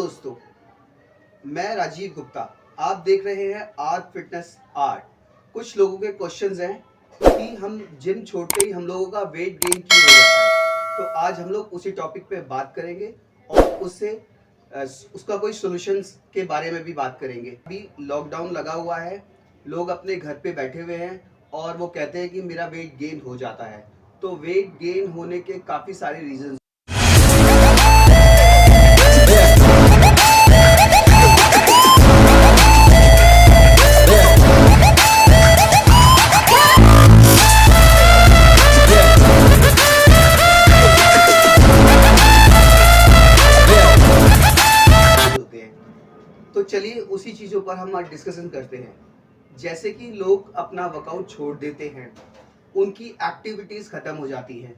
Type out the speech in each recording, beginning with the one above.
दोस्तों, मैं राजीव गुप्ता। आप देख रहे हैं आर्ट फिटनेस आर्ट। कुछ लोगों के क्वेश्चंस हैं कि हम जिम छोड़ते ही हम लोगों का वेट गेन क्यों हो जाता है। तो आज हम लोग उसी टॉपिक पे बात करेंगे और उसका कोई सॉल्यूशंस के बारे में भी बात करेंगे। अभी लॉकडाउन लगा हुआ है, लोग अपने घर पे बैठे हुए हैं और वो कहते हैं कि मेरा वेट गेन हो जाता है। तो वेट गेन होने के काफ़ी सारे रीजंस होते हैं। तो चलिए उसी चीज़ों पर हम आज डिस्कशन करते हैं। जैसे कि लोग अपना वर्कआउट छोड़ देते हैं, उनकी एक्टिविटीज़ ख़त्म हो जाती हैं।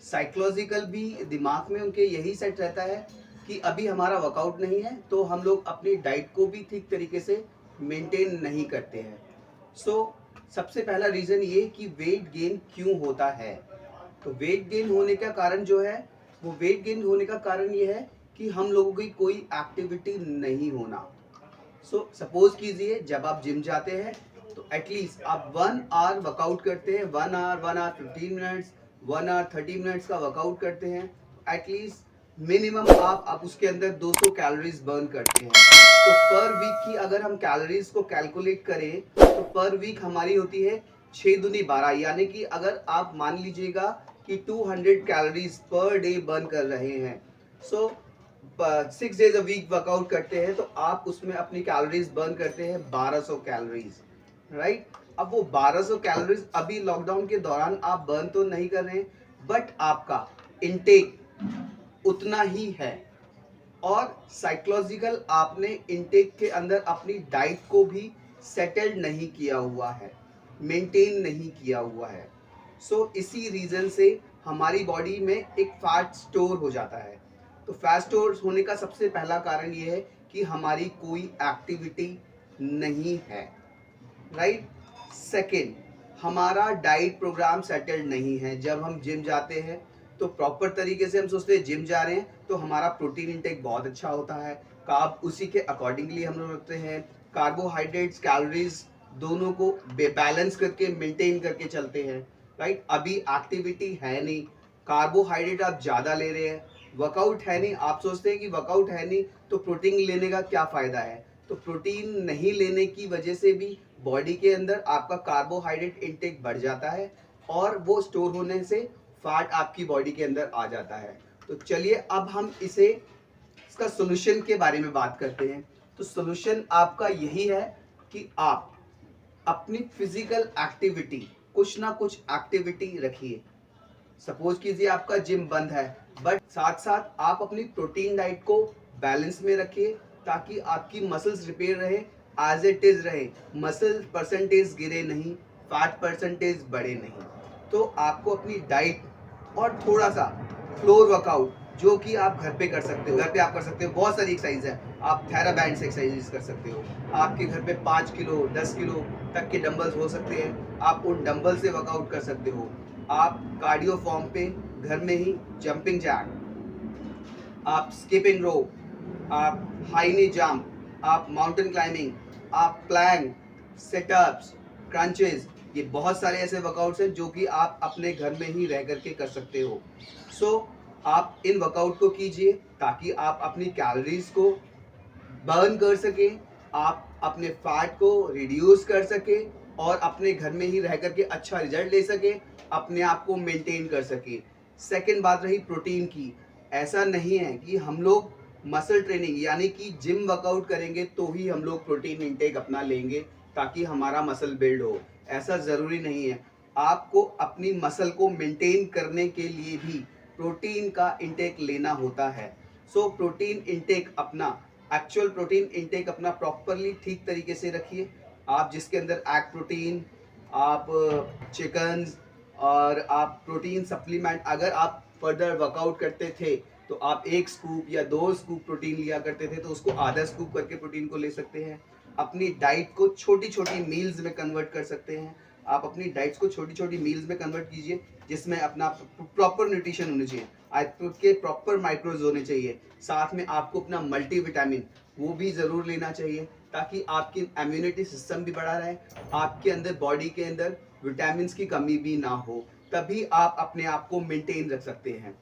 साइकोलॉजिकल भी दिमाग में उनके यही सेट रहता है कि अभी हमारा वर्कआउट नहीं है, तो हम लोग अपनी डाइट को भी ठीक तरीके से मेंटेन नहीं करते हैं। सबसे पहला रीज़न ये कि वेट गेन क्यों होता है। तो वेट गेन होने का कारण जो है, वो वेट गेन होने का कारण ये है कि हम लोगों की कोई एक्टिविटी नहीं होना। सपोज कीजिए जब आप जिम जाते हैं तो एटलीस्ट आप 1 आवर वर्कआउट करते हैं, 1 आवर 15 मिनट्स, 1 आवर 30 मिनट्स का वर्कआउट करते हैं। एटलीस्ट मिनिमम आप उसके अंदर 200 कैलोरीज बर्न करते हैं। तो पर वीक की अगर हम कैलोरीज को कैलकुलेट करें तो पर वीक हमारी होती है 6 दूनी 12, यानी कि अगर आप मान लीजिएगा कि 200 कैलोरीज पर डे बर्न कर रहे हैं, 6 डेज अ वीक वर्कआउट करते हैं, तो आप उसमें अपनी कैलोरीज बर्न करते हैं 1200 कैलोरीज, राइट। अब वो 1200 कैलोरीज अभी लॉकडाउन के दौरान आप बर्न तो नहीं कर रहे हैं, बट आपका इनटेक उतना ही है। और साइकोलॉजिकल आपने इनटेक के अंदर अपनी डाइट को भी सेटल्ड नहीं किया हुआ है, मेंटेन नहीं किया हुआ है। इसी रीजन से हमारी बॉडी में एक फैट स्टोर हो जाता है। तो फैट स्टोर होने का सबसे पहला कारण ये है कि हमारी कोई एक्टिविटी नहीं है, राइट। सेकेंड, हमारा डाइट प्रोग्राम सेटल्ड नहीं है। जब हम जिम जाते हैं तो प्रॉपर तरीके से हम सोचते हैं जिम जा रहे हैं तो हमारा प्रोटीन इंटेक बहुत अच्छा होता है, कार्ब उसी के अकॉर्डिंगली हम लोग रखते हैं, कार्बोहाइड्रेट्स कैलोरीज दोनों को बैलेंस करके मेंटेन करके चलते हैं, राइट। अभी एक्टिविटी है नहीं, कार्बोहाइड्रेट आप ज़्यादा ले रहे हैं, वर्कआउट है नहीं, आप सोचते हैं कि वर्कआउट है नहीं तो प्रोटीन लेने का क्या फ़ायदा है। तो प्रोटीन नहीं लेने की वजह से भी बॉडी के अंदर आपका कार्बोहाइड्रेट इंटेक बढ़ जाता है और वो स्टोर होने से फैट आपकी बॉडी के अंदर आ जाता है। तो चलिए अब हम इसका सॉल्यूशन के बारे में बात करते हैं। तो सॉल्यूशन आपका यही है कि आप अपनी फिजिकल एक्टिविटी, कुछ ना कुछ एक्टिविटी रखिए। सपोज कीजिए आपका जिम बंद है, बट साथ साथ आप अपनी प्रोटीन डाइट को बैलेंस में रखिए ताकि आपकी मसल्स रिपेयर रहे, एज इट इज रहे, मसल परसेंटेज गिरे नहीं, फैट परसेंटेज बढ़े नहीं। तो आपको अपनी डाइट और थोड़ा सा फ्लोर वर्कआउट जो कि आप घर पे कर सकते हो, घर पे आप कर सकते हो, बहुत सारी एक्सरसाइज है। आप थेराबैंड से एक्सरसाइज कर सकते हो, आपके घर पे 5 किलो 10 किलो तक के डंबल्स हो सकते हैं, आप उन डंबल से वर्कआउट कर सकते हो। आप कार्डियो फॉर्म पे घर में ही जंपिंग जैक, आप स्किपिंग रोप, आप हाई नी जंप, आप माउंटेन क्लाइंबिंग, आप प्लैंक, सेटअप्स, क्रंचेस, ये बहुत सारे ऐसे वर्कआउट्स हैं जो कि आप अपने घर में ही रह करके कर सकते हो। आप इन वर्कआउट को कीजिए ताकि आप अपनी कैलोरीज को बर्न कर सकें, आप अपने फैट को रिड्यूस कर सकें और अपने घर में ही रह करके अच्छा रिजल्ट ले सकें, अपने आप को मेंटेन कर सकें। सेकेंड बात रही प्रोटीन की। ऐसा नहीं है कि हम लोग मसल ट्रेनिंग यानी कि जिम वर्कआउट करेंगे तो ही हम लोग प्रोटीन इंटेक अपना लेंगे ताकि हमारा मसल बिल्ड हो, ऐसा ज़रूरी नहीं है। आपको अपनी मसल को मेंटेन करने के लिए भी प्रोटीन का इंटेक लेना होता है। प्रोटीन इंटेक अपना, एक्चुअल प्रोटीन इंटेक अपना प्रॉपरली ठीक तरीके से रखिए। आप जिसके अंदर एग प्रोटीन, आप चिकन्स और आप प्रोटीन सप्लीमेंट, अगर आप फर्दर वर्कआउट करते थे तो आप 1 स्कूप या 2 स्कूप प्रोटीन लिया करते थे, तो उसको आधा स्कूप करके प्रोटीन को ले सकते हैं। अपनी डाइट को छोटी छोटी मील्स में कन्वर्ट कर सकते हैं आप अपनी डाइट्स को छोटी छोटी मील्स में कन्वर्ट कीजिए, जिसमें अपना प्रॉपर न्यूट्रिशन होने चाहिए, आपके प्रॉपर माइक्रोज होने चाहिए, साथ में आपको अपना मल्टीविटामिन वो भी ज़रूर लेना चाहिए, ताकि आपकी इम्यूनिटी सिस्टम भी बढ़ा रहे, आपके अंदर बॉडी के अंदर विटामिन की कमी भी ना हो, तभी आप अपने आप को मेंटेन रख सकते हैं।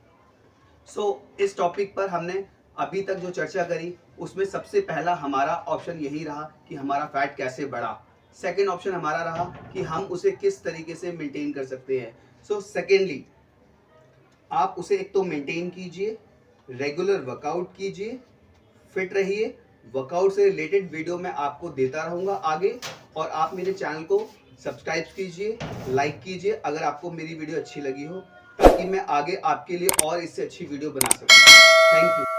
इस टॉपिक पर हमने अभी तक जो चर्चा करी उसमें सबसे पहला हमारा ऑप्शन यही रहा कि हमारा फैट कैसे बढ़ा। सेकेंड ऑप्शन हमारा रहा कि हम उसे किस तरीके से मेंटेन कर सकते हैं। सेकेंडली आप उसे एक तो मेंटेन कीजिए, रेगुलर वर्कआउट कीजिए, फिट रहिए। वर्कआउट से रिलेटेड वीडियो मैं आपको देता रहूँगा आगे, और आप मेरे चैनल को सब्सक्राइब कीजिए, लाइक कीजिए अगर आपको मेरी वीडियो अच्छी लगी हो, ताकि मैं आगे आपके लिए और इससे अच्छी वीडियो बना सकूँ। Thank you.